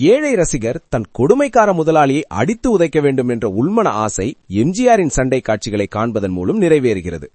ஏழை ரசிகர் தன் கொடுமைக்கார முதலாளியை அடித்து உதைக்க வேண்டும் என்ற உள்மன ஆசை எம்ஜிஆரின் சண்டை காட்சிகளை காண்பதன் மூலம் நிறைவேறுகிறது.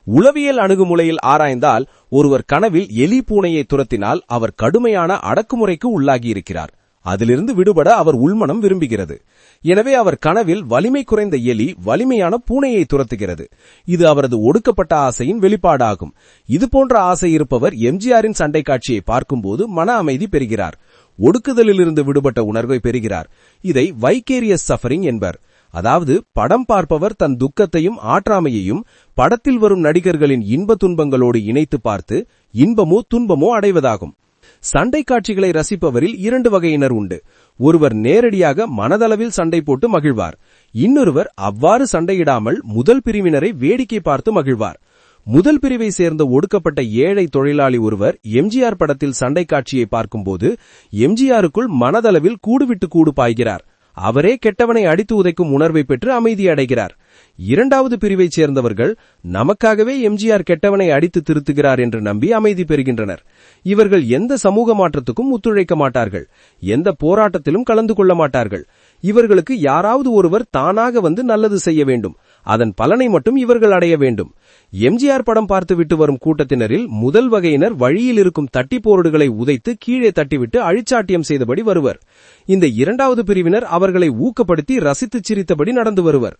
உளவியல் அணுகுமுறையில் ஆராய்ந்தால் ஒருவர் கனவில் எலி பூனையை துரத்தினால் அவர் கடுமையான அடக்குமுறைக்கு உள்ளாகியிருக்கிறார். அதிலிருந்து விடுபட அவர் உள்மனம் விரும்புகிறது. எனவே அவர் கனவில் வலிமை குறைந்த எலி வலிமையான பூனையை துரத்துகிறது. இது அவரது ஒடுக்கப்பட்ட ஆசையின் வெளிப்பாடாகும். இதுபோன்ற ஆசை இருப்பவர் எம்ஜிஆரின் சண்டை காட்சியை பார்க்கும்போது மன அமைதி பெறுகிறார். ஒடுக்குதலிலிருந்து விடுபட்ட உணர்வை பெறுகிறார். இதை வைகேரியஸ் சஃபரிங் என்பர். அதாவது படம் பார்ப்பவர் தன் துக்கத்தையும் ஆற்றாமையையும் படத்தில் வரும் நடிகர்களின் இன்ப துன்பங்களோடு இணைத்து பார்த்து இன்பமோ துன்பமோ அடைவதாகும். சண்டை காட்சிகளை ரசிப்பவரில் இரண்டு வகையினர் உண்டு. ஒருவர் நேரடியாக மனதளவில் சண்டை போட்டு மகிழ்வார். இன்னொருவர் அவ்வாறு சண்டையிடாமல் முதல் பிரிவினரை வேடிக்கை பார்த்து மகிழ்வார். முதல் பிரிவை சேர்ந்த ஒடுக்கப்பட்ட ஏழை தொழிலாளி ஒருவர் எம்ஜிஆர் படத்தில் சண்டை காட்சியை பார்க்கும்போது எம்ஜிஆருக்குள் மனதளவில் கூடுவிட்டு கூடு பாய்கிறார். அவரே கெட்டவனை அடித்து உதைக்கும் உணர்வை பெற்று அமைதி அடைகிறார். இரண்டாவது பிரிவைச் சேர்ந்தவர்கள் நமக்காகவே எம்ஜிஆர் கெட்டவனை அடித்து திருத்துகிறார் என்று நம்பி அமைதி பெறுகின்றனர். இவர்கள் எந்த சமூக மாற்றத்துக்கும் ஒத்துழைக்க மாட்டார்கள். எந்த போராட்டத்திலும் கலந்து கொள்ள மாட்டார்கள். இவர்களுக்கு யாராவது ஒருவர் தானாக வந்து நல்லது செய்ய வேண்டும். அதன் பலனை மட்டும் இவர்கள் அடைய வேண்டும். எம்ஜிஆர் படம் பார்த்துவிட்டு வரும் கூட்டத்தினரில் முதல் வகையினர் வழியில் இருக்கும் தட்டி போர்டுகளை உதைத்து கீழே தட்டிவிட்டு அழிச்சாட்டியம் செய்தபடி வருவர். இந்த இரண்டாவது பிரிவினர் அவர்களை ஊக்கப்படுத்தி ரசித்து சிரித்தபடி நடந்து வருவர்.